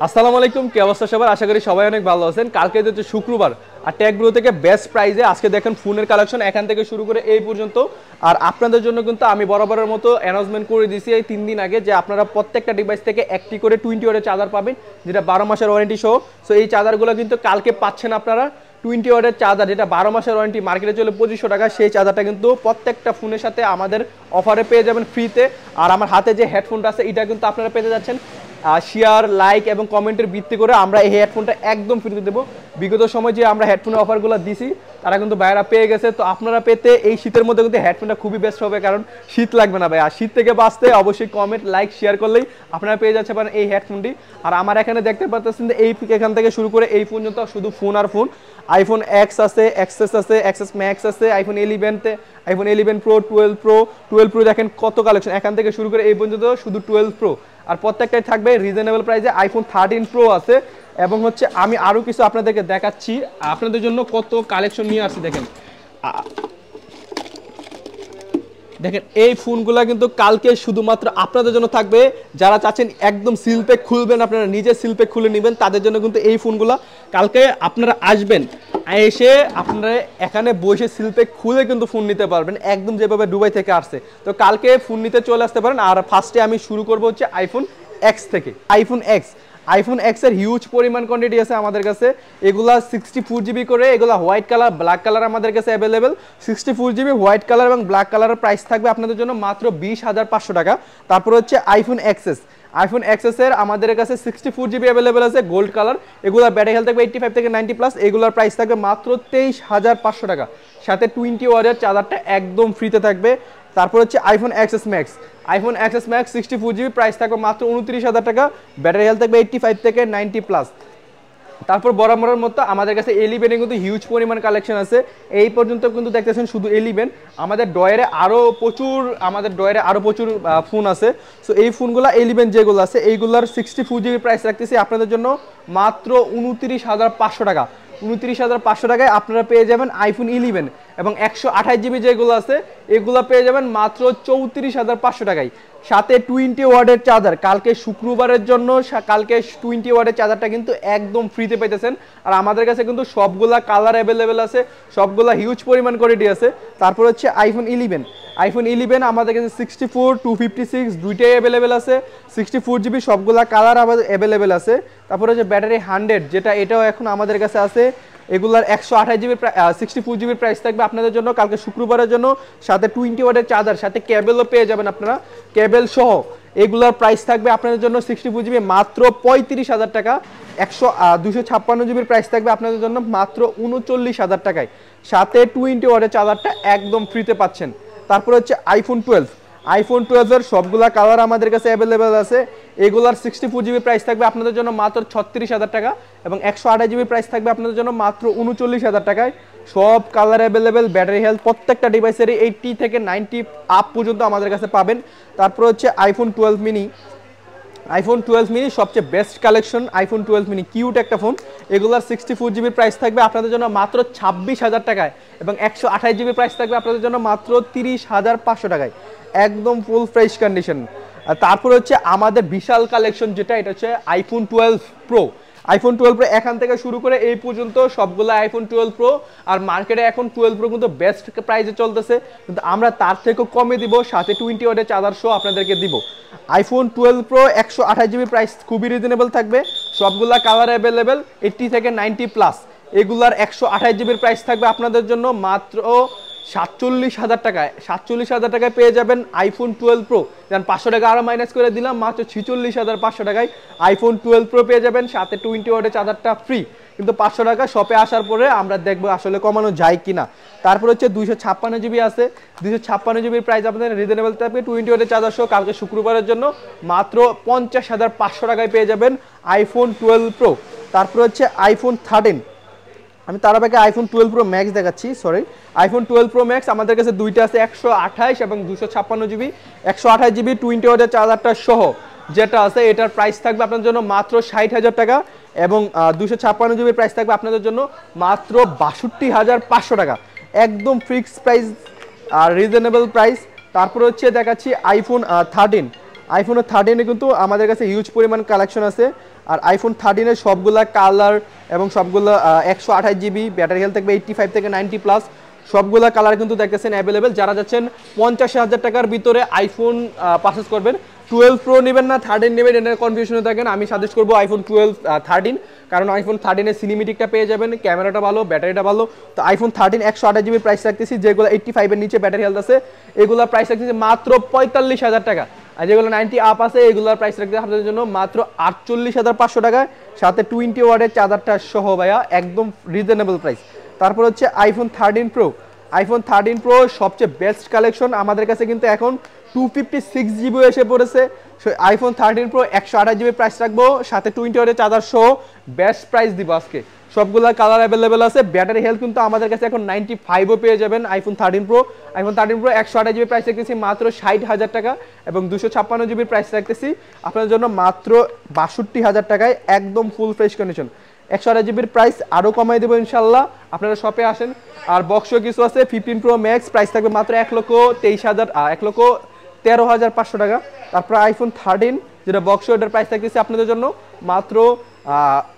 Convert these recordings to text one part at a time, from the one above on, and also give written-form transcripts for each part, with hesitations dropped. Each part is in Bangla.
আসসালামু আলাইকুম, কি অবস্থা সবার? আশা করি সবাই অনেক ভালো আছেন। কালকে হচ্ছে শুক্রবার, আর টেক ব্রো থেকে বেস্ট প্রাইজে আজকে দেখেন ফোনের কালেকশন এখান থেকে শুরু করে এই পর্যন্ত। আর আপনাদের জন্য কিন্তু আমি বরাবরের মতো অ্যানাউন্সমেন্ট করে দিয়েছি এই 3 দিন আগে যে আপনারা প্রত্যেকটা ডিভাইস থেকে একটি করে 20 ওয়াটের চার্জার পাবেন, যেটা 12 মাসের ওয়ারেন্টি সহ। সো এই চার্জারগুলো কিন্তু কালকে পাচ্ছেন আপনারা। 20 ওয়াটের চার্জার যেটা 12 মাসের ওয়ারেন্টি, মার্কেটে চলে 2500 টাকা, সেই চার্জারটা কিন্তু প্রত্যেকটা ফোনের সাথে আমাদের অফারে পেয়ে যাবেন ফ্রিতে। আর আমার হাতে যে হেডফোনটা আছে এটা কিন্তু আপনারা পেতে যাচ্ছেন শেয়ার, লাইক এবং কমেন্টের ভিত্তি করে আমরা এই হেডফোনটা একদম ফ্রিতে দেবো। বিগত সময় যে আমরা হেডফোনের অফারগুলো দিছি তারা কিন্তু বাইরে পেয়ে গেছে, তো আপনারা পেতে এই শীতের মধ্যে কিন্তু হেডফোনটা খুবই বেস্ট হবে, কারণ শীত লাগবে না ভাই। আর শীত থেকে বাঁচতে অবশ্যই কমেন্ট, লাইক, শেয়ার করলেই আপনারা পেয়ে যাচ্ছে পারেন এই হেডফোনটি। আর আমার এখানে দেখতে পাচ্ছেন যে এখান থেকে শুরু করে এই পর্যন্ত শুধু ফোন আর ফোন। আইফোন এক্স আছে, এক্সএস আছে, এক্সএস ম্যাক্স আছে, আইফোন 11তে, আইফোন 11 প্রো, 12 প্রো দেখেন কত কালেকশন এখান থেকে শুরু করে এই পর্যন্ত শুধু 12 প্রো। আর প্রত্যেকটাই থাকবে রিজনেবল প্রাইসে। আইফোন 13 প্রো আছে, এবং হচ্ছে আমি আরও কিছু আপনাদেরকে দেখাচ্ছি আপনাদের জন্য কত কালেকশন নিয়ে আসছি। দেখেন দেখেন এই ফোনগুলো কিন্তু কালকে শুধুমাত্র আপনাদের জন্য থাকবে। যারা চাচ্ছেন একদম সিল প্যাক খুলবেন, আপনারা নিজে সিল প্যাক খুলে নেবেন, তাদের জন্য কিন্তু এই ফোনগুলো কালকে আপনারা আসবেন, এসে আপনারা এখানে বসে সিল প্যাক খুলে কিন্তু ফোন নিতে পারবেন, একদম যেভাবে দুবাই থেকে আসছে। তো কালকে ফোন নিতে চলে আসতে পারেন। আর ফার্স্টে আমি শুরু করবো হচ্ছে আইফোন এক্স থেকে। আইফোন এক্স এর হিউজ পরিমাণ কোয়ান্টিটি আছে আমাদের কাছে। এগুলা 64 GB করে, এগুলা হোয়াইট কালার, ব্ল্যাক কালার আমাদের কাছে অ্যাভেলেবেল। 64 GB হোয়াইট কালার এবং ব্ল্যাক কালারের প্রাইস থাকবে আপনাদের জন্য মাত্র 20,500 টাকা। তারপর হচ্ছে আইফোন এক্সএস এর আমাদের কাছে 64 GB অ্যাভেলেবেল আছে গোল্ড কালার। এগুলা ব্যাটারি হেলথ থাকবে 85 থেকে 90+। এগুলোর প্রাইস থাকবে মাত্র 23,500 টাকা, সাথে 20 ওয়াটের চার্জারটা একদম ফ্রিতে থাকবে। তারপর হচ্ছে iPhone XS max 64 GB price থাকবে মাত্র 29,000 টাকা, ব্যাটারি হেলথ থাকবে 85 থেকে 90+। তারপর বরাবরের মতো আমাদের কাছে 11 কিন্তু হিউজ পরিমাণ কালেকশন আছে। এই পর্যন্ত কিন্তু দেখতেছেন শুধু 11, আমাদের ডয়ারে আরও প্রচুর ফোন আছে। সো এই ফোনগুলো 11 যেগুলো আছে এইগুলোর 64 GB প্রাইস রাখতেছি আপনাদের জন্য মাত্র 29,500 টাকা। 29,500 টাকায় আপনারা পেয়ে যাবেন আইফোন 11, এবং 128 GB যেগুলো আছে এগুলো পেয়ে যাবেন মাত্র 34,500 টাকায়, সাথে 20 ওয়াটের চার্জার। কালকে শুক্রবারের জন্য কালকে 20 ওয়াটের চার্জারটা কিন্তু একদম ফ্রিতে পেতেছেন। আর আমাদের কাছে কিন্তু সবগুলা কালার অ্যাভেলেবেল আছে, সবগুলা হিউজ পরিমাণ কোয়ালিটি আছে। তারপর হচ্ছে আইফোন 11 আমাদের কাছে 64, 256 দুইটাই অ্যাভেলেবেল আছে। 64 GB সবগুলা কালার আমাদের অ্যাভেলেবেল আছে। তারপর হচ্ছে ব্যাটারি 100, যেটা এটাও এখন আমাদের কাছে আছে। এগুলার 128 GB 64 GB প্রাইস থাকবে আপনাদের জন্য কালকে শুক্রবারের জন্য, সাথে 20 ওয়াটের চার্জার, সাথে কেবলও পেয়ে যাবেন আপনারা, কেবল সহ। এগুলার প্রাইস থাকবে আপনাদের জন্য 64 GB মাত্র 35,000 টাকা। 256 GB প্রাইস থাকবে আপনাদের জন্য মাত্র 39,000 টাকায়, সাথে 20 ওয়াটের চার্জারটা একদম ফ্রিতে পাচ্ছেন। তারপর হচ্ছে আইফোন 12 এর সবগুলা কালার আমাদের কাছে অ্যাভেলেবেল আছে। এগুলার 64 GB প্রাইস থাকবে আপনাদের জন্য মাত্র 36,000 টাকা, এবং 128 GB প্রাইস থাকবে আপনাদের জন্য মাত্র 39,000 টাকায়। সব কালার অ্যাভেলেবেল, ব্যাটারি হেলথ প্রত্যেকটা ডিভাইসেরই 80 থেকে 90 আপ পর্যন্ত আমাদের কাছে পাবেন। তারপর হচ্ছে আইফোন 12 মিনি সবচেয়ে best collection. IPhone 12 mini cute একটা ফোন। এগুলার 64 GB প্রাইস থাকবে আপনাদের জন্য মাত্র 26,000 টাকায়, এবং 128 GB প্রাইস থাকবে আপনাদের জন্য মাত্র 30,500 টাকায়, একদম ফুল ফ্রেশ কন্ডিশন। আর তারপর হচ্ছে আমাদের বিশাল কালেকশন যেটা, এটা হচ্ছে আইফোন 12 প্রো। এখান থেকে শুরু করে এই পর্যন্ত সবগুলো আইফোন 12 প্রো। আর মার্কেটে এখন 12 প্রো কিন্তু বেস্ট প্রাইসে চলতেছে, কিন্তু আমরা তার থেকেও কমে দিব, সাথে 20 ওয়াটের চার্জার সহ আপনাদেরকে দিব। আইফোন 12 প্রো 128 GB প্রাইস খুবই রিজনেবল থাকবে, সবগুলা কালার অ্যাভেলেবেল 80 থেকে 90+। এগুলার 128 GB প্রাইস থাকবে আপনাদের জন্য মাত্র 47,000 টাকায়। 47,000 টাকায় পেয়ে যাবেন আইফোন 12 প্রো। যেন 500 টাকা আরও মাইনাস করে দিলাম, মাত্র 46,500 টাকায় আইফোন 12 প্রো পেয়ে যাবেন, সাথে 20 ওয়াটের চার্জারটা ফ্রি। কিন্তু 500 টাকা শপে আসার পরে আমরা দেখবো আসলে কমানো যায় কিনা। তারপর হচ্ছে 256 GB আছে। 256 GB প্রাইস আপনাদের রিজনেবল থাকবে, 20 ওয়াটের চার্জার সহ কালকে শুক্রবারের জন্য মাত্র 50,500 টাকায় পেয়ে যাবেন আইফোন 12 প্রো। তারপর হচ্ছে আইফোন 13, আমি তার আগে আইফোন 12 প্রো ম্যাক্স দেখাচ্ছি, আইফোন 12 প্রো ম্যাক্স আমাদের কাছে দুইটা আছে, 128 এবং 256 GB। 128 GB 20 ওয়াটের চার্জারটা সহ যেটা আছে এটার প্রাইস থাকবে আপনাদের জন্য মাত্র 60,000 টাকা, এবং 256 GB প্রাইস থাকবে আপনাদের জন্য মাত্র 62,500 টাকা, একদম ফিক্সড প্রাইস আর রিজনেবল প্রাইস। তারপর হচ্ছে দেখাচ্ছি আইফোন 13। আইফোন 13 কিন্তু আমাদের কাছে হিউজ পরিমাণ কালেকশন আছে। আর আইফোন 13 এর সবগুলা কালার এবং সবগুলো 128 জিবি, ব্যাটারি হেলথ থাকবে 85 থেকে 90+। সবগুলা কালার কিন্তু দেখতেছেন অ্যাভেলেবেল। যারা যাচ্ছেন 50,000 টাকার ভিতরে আইফোন পারচেজ করবেন, 12 প্রো নেবেন না 13 নেবেন এটার কনফিউশনে থাকেন, আমি সাজেস্ট করবো আইফোন 13, কারণ আইফোন 13 এর সিনেমেটিকটা পেয়ে যাবেন, ক্যামেরাটা ভালো, ব্যাটারিটা ভালো। তো আইফোন 13 128 জিবি প্রাইস রাখতেছি, যেগুলো 85 এর নিচে ব্যাটারি হেলথ আছে এগুলো প্রাইস রাখতেছি মাত্র 45,000 টাকা। আর যেগুলো 90 আপ আছে এগুলোর প্রাইস রাখতে আপনাদের জন্য মাত্র 48,500 টাকায়, সাথে 20 ওয়াটের চার্জারটা সহ ভাইয়া, একদম রিজনেবল প্রাইস। তারপর হচ্ছে আইফোন 13 প্রো। আইফোন 13 প্রো সবচেয়ে বেস্ট কালেকশন আমাদের কাছে কিন্তু এখন 256 জিবি এসে পড়েছে। আইফোন 13 প্রো 128 জিবি প্রাইস রাখবো, সাথে 20 ওয়াটের চার্জার সহ বেস্ট প্রাইস দিব আজকে। সবগুলা কালার অ্যাভেলেবেল আছে, ব্যাটারি হেলথ কিন্তু আমাদের কাছে এখন 95ও পেয়ে যাবেন iPhone 13 pro. IPhone 13 pro 128 GB price রাখতেছি মাত্র 60,000 টাকা, এবং 256 জিবি প্রাইস রাখতেছি আপনাদের জন্য মাত্র 62,000 টাকায়, একদম ফুল ফ্রেশ কন্ডিশন। 128 জিবির প্রাইস আরও কমাই দেবো ইনশাল্লাহ, আপনারা শপে আসেন। আর বক্সও কিছু আছে, 15 প্রো ম্যাক্স প্রাইস থাকবে মাত্র 1,13,500 টাকা। তারপর আইফোন 13 যেটা বক্স, এটার প্রাইস থাকতেছে আপনাদের জন্য মাত্র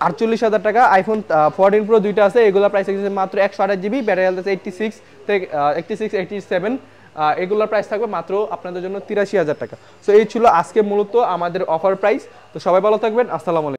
48,000 টাকা। আইফোন 14 প্রো দুইটা আছে, এগুলোর প্রাইস থাকতেছে মাত্র 128 জিবি, ব্যাটারি হেলথ আছে 86 থেকে 87। এগুলোর প্রাইস থাকবে মাত্র আপনাদের জন্য 83,000 টাকা। সো এই ছিল আজকে মূলত আমাদের অফার প্রাইস। তো সবাই ভালো থাকবেন, আসসালামু আলাইকুম।